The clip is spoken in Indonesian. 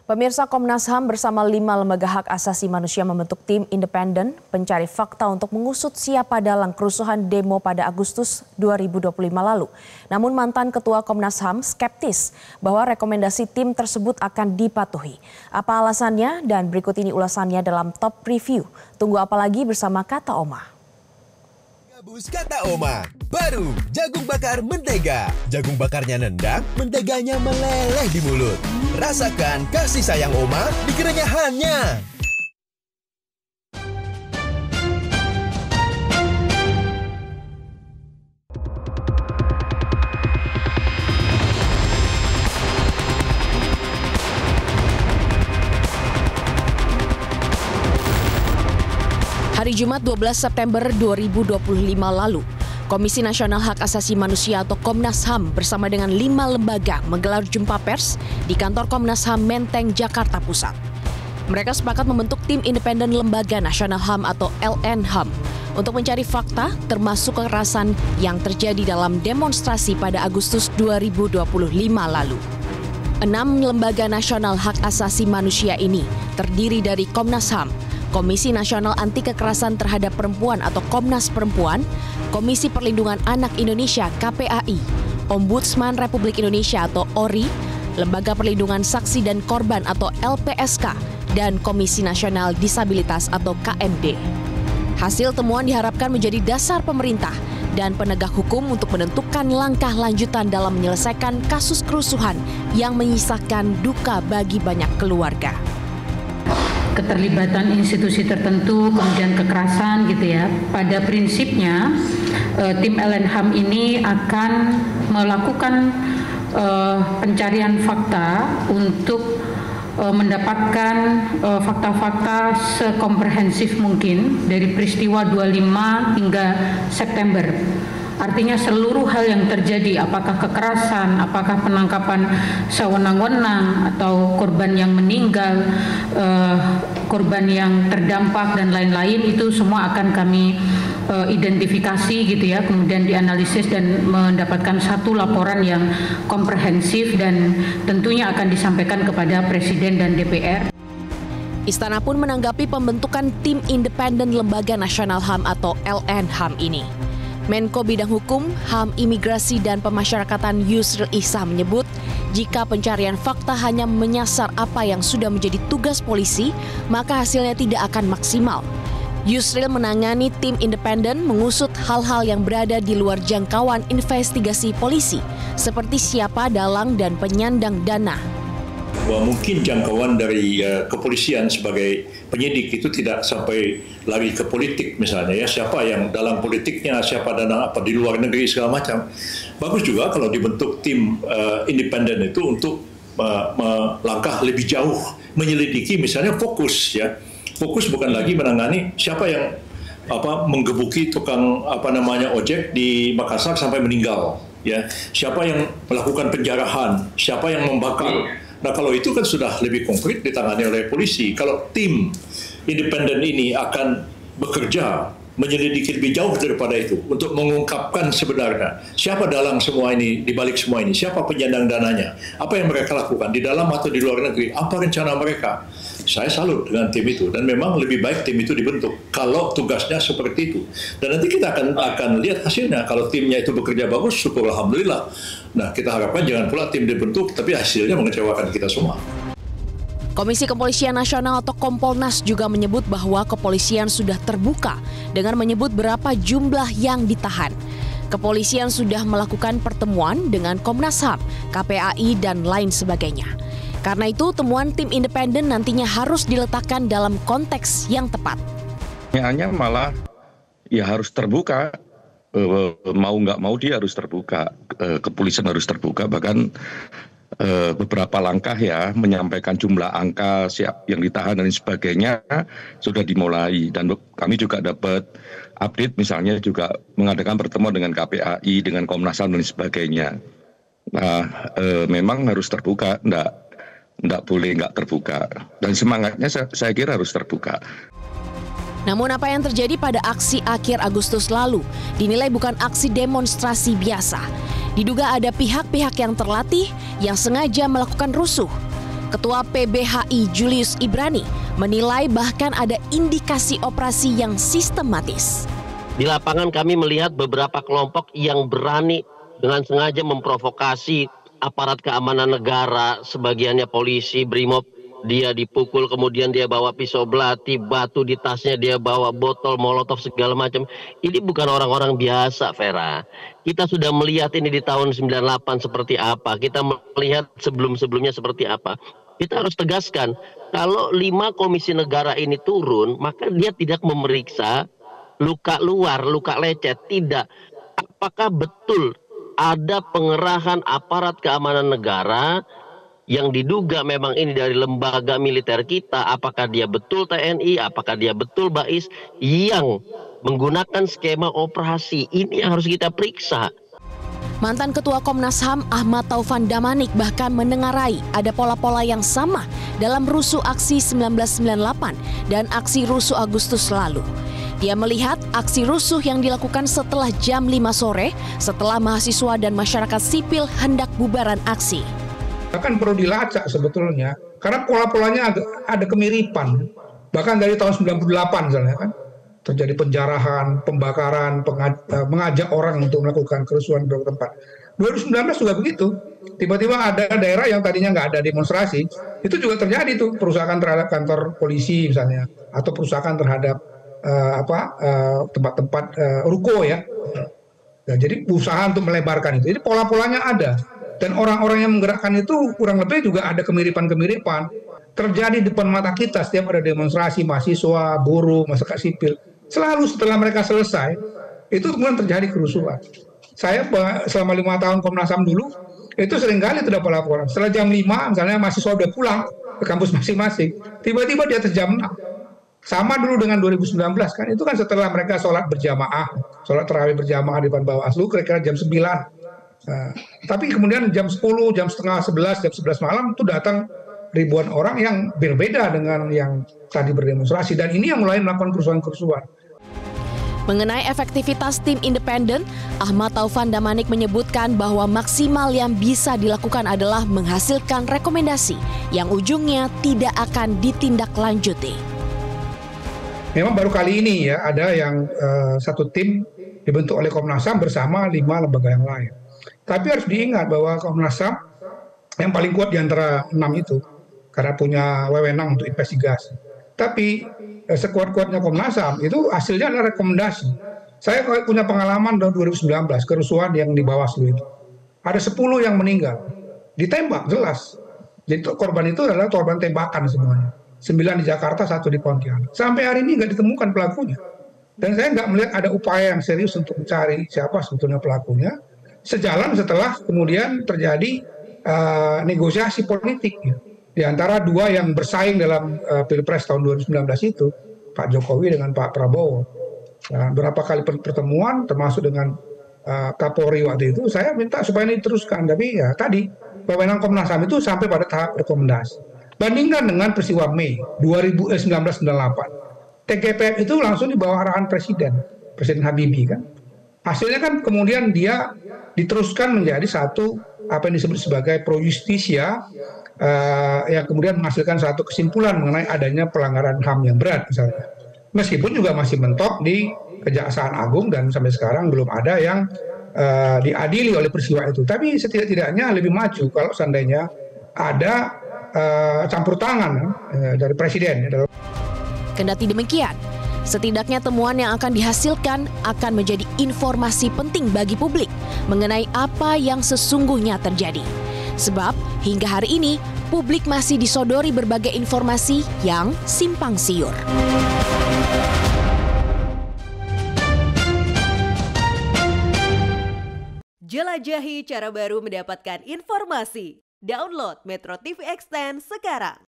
Pemirsa, Komnas HAM bersama 5 lembaga hak asasi manusia membentuk tim independen pencari fakta untuk mengusut siapa dalang kerusuhan demo pada Agustus 2025 lalu. Namun mantan Ketua Komnas HAM skeptis bahwa rekomendasi tim tersebut akan dipatuhi. Apa alasannya? Dan berikut ini ulasannya dalam Top Review. Tunggu apa lagi bersama Kata Oma. Gabus Kata Oma, baru jagung bakar mentega. Jagung bakarnya nendang, menteganya meleleh di mulut. Rasakan kasih sayang Oma di kerenyahannya. Hari Jumat 12 September 2025 lalu, Komisi Nasional Hak Asasi Manusia atau Komnas HAM bersama dengan 5 lembaga menggelar jumpa pers di kantor Komnas HAM Menteng, Jakarta Pusat. Mereka sepakat membentuk tim independen Lembaga Nasional HAM atau LN-HAM untuk mencari fakta termasuk kekerasan yang terjadi dalam demonstrasi pada Agustus 2025 lalu. 6 lembaga nasional hak asasi manusia ini terdiri dari Komnas HAM, Komisi Nasional Anti Kekerasan Terhadap Perempuan atau Komnas Perempuan, Komisi Perlindungan Anak Indonesia KPAI, Ombudsman Republik Indonesia atau ORI, Lembaga Perlindungan Saksi dan Korban atau LPSK, dan Komisi Nasional Disabilitas atau KND. Hasil temuan diharapkan menjadi dasar pemerintah dan penegak hukum untuk menentukan langkah lanjutan dalam menyelesaikan kasus kerusuhan yang menyisakan duka bagi banyak keluarga. Keterlibatan institusi tertentu, kemudian kekerasan gitu ya. Pada prinsipnya tim LN-HAM ini akan melakukan pencarian fakta untuk mendapatkan fakta-fakta sekomprehensif mungkin dari peristiwa 25 hingga September. Artinya seluruh hal yang terjadi, apakah kekerasan, apakah penangkapan sewenang-wenang, atau korban yang meninggal, korban yang terdampak, dan lain-lain, itu semua akan kami identifikasi gitu ya, kemudian dianalisis dan mendapatkan satu laporan yang komprehensif dan tentunya akan disampaikan kepada Presiden dan DPR. Istana pun menanggapi pembentukan tim independen Lembaga Nasional HAM atau LN-HAM ini. Menko Bidang Hukum, HAM, Imigrasi, dan Pemasyarakatan Yusril Ihsan menyebut jika pencarian fakta hanya menyasar apa yang sudah menjadi tugas polisi, maka hasilnya tidak akan maksimal. Yusril menangani tim independen mengusut hal-hal yang berada di luar jangkauan investigasi polisi, seperti siapa dalang dan penyandang dana. Bahwa mungkin jangkauan dari kepolisian sebagai penyidik itu tidak sampai lari ke politik misalnya ya, siapa yang dalam politiknya, siapa dana apa di luar negeri segala macam. Bagus juga kalau dibentuk tim independen itu untuk melangkah lebih jauh, menyelidiki misalnya fokus ya. Fokus bukan lagi menangani siapa yang menggebuki tukang ojek di Makassar sampai meninggal ya. Siapa yang melakukan penjarahan, siapa yang membakar. Nah, kalau itu kan sudah lebih konkret ditangani oleh polisi. Kalau tim independen ini akan bekerja menyelidiki lebih jauh daripada itu untuk mengungkapkan sebenarnya siapa dalang semua ini, di balik semua ini, siapa penyandang dananya, apa yang mereka lakukan di dalam atau di luar negeri, apa rencana mereka. Saya salut dengan tim itu dan memang lebih baik tim itu dibentuk kalau tugasnya seperti itu. Dan nanti kita akan lihat hasilnya. Kalau timnya itu bekerja bagus, syukur alhamdulillah. Nah, kita harapkan jangan pula tim dibentuk tapi hasilnya mengecewakan kita semua. Komisi Kepolisian Nasional atau Kompolnas juga menyebut bahwa kepolisian sudah terbuka dengan menyebut berapa jumlah yang ditahan. Kepolisian sudah melakukan pertemuan dengan Komnas HAM, KPAI, dan lain sebagainya. Karena itu, temuan tim independen nantinya harus diletakkan dalam konteks yang tepat. Pertanyaannya malah ya harus terbuka, mau nggak mau dia harus terbuka, kepolisian harus terbuka, bahkan beberapa langkah ya menyampaikan jumlah angka siap yang ditahan dan sebagainya sudah dimulai, dan kami juga dapat update misalnya juga mengadakan pertemuan dengan KPAI, dengan Komnas HAM dan sebagainya. Nah, memang harus terbuka, enggak boleh enggak terbuka, dan semangatnya saya kira harus terbuka. Namun apa yang terjadi pada aksi akhir Agustus lalu dinilai bukan aksi demonstrasi biasa. Diduga ada pihak-pihak yang terlatih yang sengaja melakukan rusuh. Ketua PBHI Julius Ibrani menilai bahkan ada indikasi operasi yang sistematis. Di lapangan kami melihat beberapa kelompok yang berani dengan sengaja memprovokasi aparat keamanan negara, sebagiannya polisi, BRIMOB, dia dipukul, kemudian dia bawa pisau belati, batu di tasnya, dia bawa botol molotov segala macam. Ini bukan orang-orang biasa, Vera. Kita sudah melihat ini di tahun 98 seperti apa, kita melihat sebelum-sebelumnya seperti apa. Kita harus tegaskan, kalau 5 komisi negara ini turun, maka dia tidak memeriksa luka luar, luka lecet, tidak. Apakah betul ada pengerahan aparat keamanan negara yang diduga memang ini dari lembaga militer kita, apakah dia betul TNI, apakah dia betul BAIS yang menggunakan skema operasi, ini yang harus kita periksa. Mantan Ketua Komnas HAM Ahmad Taufan Damanik bahkan menengarai ada pola-pola yang sama dalam rusuh aksi 1998 dan aksi rusuh Agustus lalu. Dia melihat aksi rusuh yang dilakukan setelah jam 5 sore, setelah mahasiswa dan masyarakat sipil hendak bubaran aksi. Bahkan perlu dilacak sebetulnya, karena pola-polanya ada kemiripan. Bahkan dari tahun 98 misalnya kan, terjadi penjarahan, pembakaran, mengajak orang untuk melakukan kerusuhan di beberapa tempat. 2019 juga begitu. Tiba-tiba ada daerah yang tadinya nggak ada demonstrasi, itu juga terjadi tuh perusakan terhadap kantor polisi misalnya, atau perusakan terhadap tempat-tempat ruko ya. Nah, jadi usaha untuk melebarkan itu. Jadi pola-polanya ada. Dan orang-orang yang menggerakkan itu kurang lebih juga ada kemiripan-kemiripan. Terjadi di depan mata kita setiap ada demonstrasi mahasiswa, buruh, masyarakat sipil. Selalu setelah mereka selesai, itu kemudian terjadi kerusuhan. Saya selama 5 tahun Komnas HAM dulu, itu seringkali tidak laporan. Setelah jam 5, misalnya mahasiswa udah pulang ke kampus masing-masing, tiba-tiba di atas jam 6. Sama dulu dengan 2019 kan, itu kan setelah mereka sholat berjamaah, sholat tarawih berjamaah di depan Bawaslu, kira-kira jam 9. Nah, tapi kemudian jam 10, jam setengah 11, jam 11 malam itu datang ribuan orang yang berbeda dengan yang tadi berdemonstrasi. Dan ini yang mulai melakukan kerusuhan-kerusuhan. Mengenai efektivitas tim independen, Ahmad Taufan Damanik menyebutkan bahwa maksimal yang bisa dilakukan adalah menghasilkan rekomendasi yang ujungnya tidak akan ditindaklanjuti. Memang baru kali ini ya ada yang satu tim dibentuk oleh Komnas HAM bersama 5 lembaga yang lain. Tapi harus diingat bahwa Komnas HAM yang paling kuat di antara 6 itu karena punya wewenang untuk investigasi. Tapi sekuat-kuatnya Komnas HAM itu hasilnya adalah rekomendasi. Saya punya pengalaman tahun 2019 kerusuhan yang di Bawaslu itu. Ada 10 yang meninggal, ditembak jelas. Jadi korban itu adalah korban tembakan semuanya. 9 di Jakarta, 1 di Pontianak. Sampai hari ini nggak ditemukan pelakunya. Dan saya nggak melihat ada upaya yang serius untuk mencari siapa sebetulnya pelakunya. Sejalan setelah kemudian terjadi negosiasi politik ya, di antara 2 yang bersaing dalam Pilpres tahun 2019 itu, Pak Jokowi dengan Pak Prabowo. Nah, berapa kali pertemuan termasuk dengan Kapolri waktu itu, saya minta supaya ini diteruskan. Tapi ya tadi, wewenang Komnas HAM itu sampai pada tahap rekomendasi. Bandingkan dengan peristiwa Mei 1998. TGPF itu langsung di bawah arahan Presiden Habibie kan. Hasilnya kan kemudian dia diteruskan menjadi satu apa yang disebut sebagai pro justisia yang kemudian menghasilkan satu kesimpulan mengenai adanya pelanggaran HAM yang berat misalnya. Meskipun juga masih mentok di Kejaksaan Agung dan sampai sekarang belum ada yang diadili oleh peristiwa itu. Tapi setidak-tidaknya lebih maju kalau seandainya ada campur tangan dari Presiden. Kendati demikian, setidaknya temuan yang akan dihasilkan akan menjadi informasi penting bagi publik mengenai apa yang sesungguhnya terjadi. Sebab hingga hari ini publik masih disodori berbagai informasi yang simpang siur. Jelajahi cara baru mendapatkan informasi. Download Metro TV Extend sekarang.